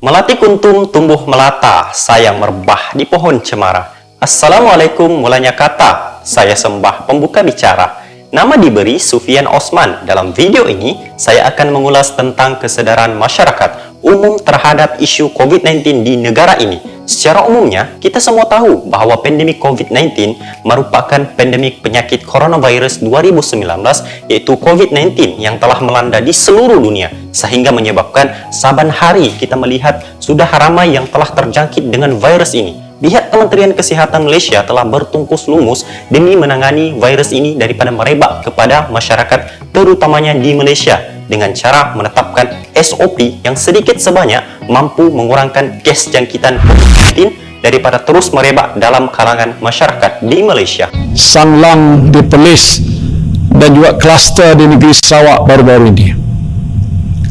Melati kuntum tumbuh melata, saya merebah di pohon cemara. Assalamualaikum mulanya kata, saya sembah pembuka bicara. Nama diberi Sufyan Osman. Dalam video ini, saya akan mengulas tentang kesadaran masyarakat umum terhadap isu COVID-19 di negara ini. Secara umumnya, kita semua tahu bahwa pandemi COVID-19 merupakan pandemik penyakit coronavirus 2019, yaitu COVID-19 yang telah melanda di seluruh dunia, sehingga menyebabkan saban hari kita melihat sudah ramai yang telah terjangkit dengan virus ini. Pihak Kementerian Kesehatan Malaysia telah bertungkus lumus demi menangani virus ini daripada merebak kepada masyarakat, terutamanya di Malaysia, dengan cara menetapkan SOP yang sedikit sebanyak mampu mengurangkan kes jangkitan COVID-19 daripada terus merebak dalam kalangan masyarakat di Malaysia. Sanglang di Perlis dan juga kluster di negeri Sarawak baru-baru ini.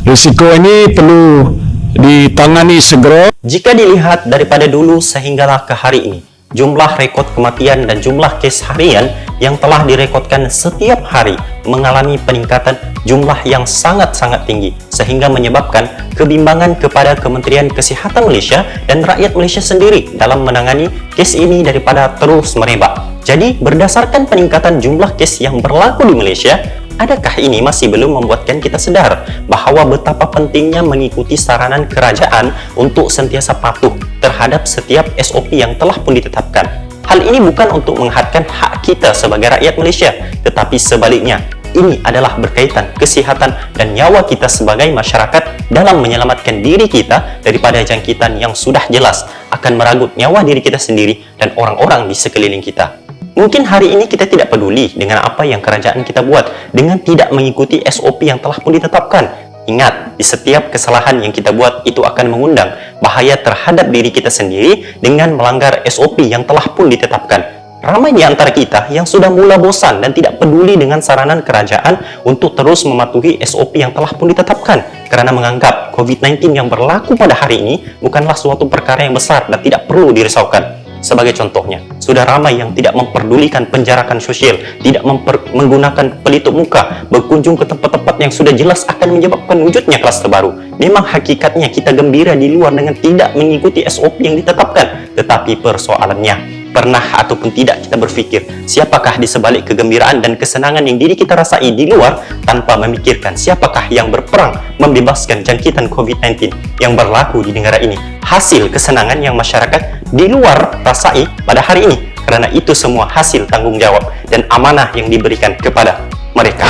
Risiko ini perlu ditangani segera. Jika dilihat daripada dulu sehinggalah ke hari ini, jumlah rekod kematian dan jumlah kes harian yang telah direkodkan setiap hari mengalami peningkatan jumlah yang sangat-sangat tinggi, sehingga menyebabkan kebimbangan kepada Kementerian Kesihatan Malaysia dan rakyat Malaysia sendiri dalam menangani kes ini daripada terus merebak. Jadi, berdasarkan peningkatan jumlah kes yang berlaku di Malaysia, adakah ini masih belum membuatkan kita sadar bahawa betapa pentingnya mengikuti saranan kerajaan untuk sentiasa patuh terhadap setiap SOP yang telah pun ditetapkan? Hal ini bukan untuk menghadkan hak kita sebagai rakyat Malaysia, tetapi sebaliknya, ini adalah berkaitan kesihatan dan nyawa kita sebagai masyarakat dalam menyelamatkan diri kita daripada jangkitan yang sudah jelas akan meragut nyawa diri kita sendiri dan orang-orang di sekeliling kita. Mungkin hari ini kita tidak peduli dengan apa yang kerajaan kita buat dengan tidak mengikuti SOP yang telah pun ditetapkan. Ingat, di setiap kesalahan yang kita buat itu akan mengundang bahaya terhadap diri kita sendiri dengan melanggar SOP yang telah pun ditetapkan. Ramai di antara kita yang sudah mula bosan dan tidak peduli dengan saranan kerajaan untuk terus mematuhi SOP yang telah pun ditetapkan karena menganggap COVID-19 yang berlaku pada hari ini bukanlah suatu perkara yang besar dan tidak perlu dirisaukan. Sebagai contohnya, sudah ramai yang tidak memperdulikan penjarakan sosial, tidak menggunakan pelitup muka, berkunjung ke tempat-tempat yang sudah jelas akan menyebabkan wujudnya klaster baru. Memang hakikatnya kita gembira di luar dengan tidak mengikuti SOP yang ditetapkan. Tetapi persoalannya, pernah ataupun tidak kita berpikir, siapakah di sebalik kegembiraan dan kesenangan yang diri kita rasai di luar tanpa memikirkan siapakah yang berperang membebaskan jangkitan COVID-19 yang berlaku di negara ini? Hasil kesenangan yang masyarakat di luar rasai pada hari ini, karena itu semua hasil tanggung jawab dan amanah yang diberikan kepada mereka.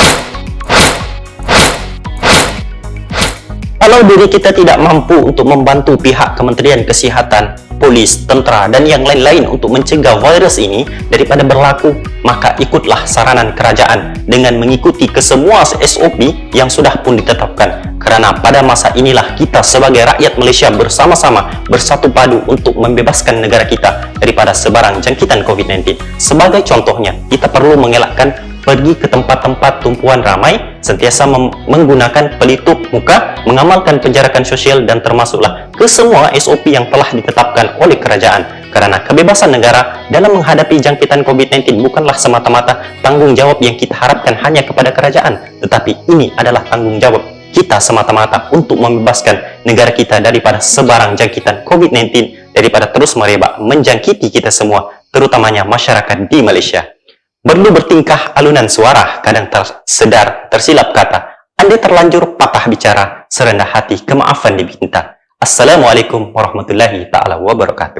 Kalau diri kita tidak mampu untuk membantu pihak Kementerian Kesihatan, polis, tentera, dan yang lain-lain untuk mencegah virus ini daripada berlaku, maka ikutlah saranan kerajaan dengan mengikuti kesemua SOP yang sudah pun ditetapkan. Karena pada masa inilah kita sebagai rakyat Malaysia bersama-sama bersatu padu untuk membebaskan negara kita daripada sebarang jangkitan COVID-19. Sebagai contohnya, kita perlu mengelakkan pergi ke tempat-tempat tumpuan ramai, sentiasa menggunakan pelitup muka, mengamalkan penjarakan sosial, dan termasuklah ke semua SOP yang telah ditetapkan oleh kerajaan. Karena kebebasan negara dalam menghadapi jangkitan COVID-19 bukanlah semata-mata tanggung jawab yang kita harapkan hanya kepada kerajaan, tetapi ini adalah tanggung jawab kita semata-mata untuk membebaskan negara kita daripada sebarang jangkitan COVID-19 daripada terus merebak menjangkiti kita semua, terutamanya masyarakat di Malaysia. Perlu bertingkah alunan suara, kadang tersedar tersilap kata. Andai terlanjur patah bicara, serendah hati kemaafan diminta. Assalamualaikum warahmatullahi ta'ala wabarakatuh.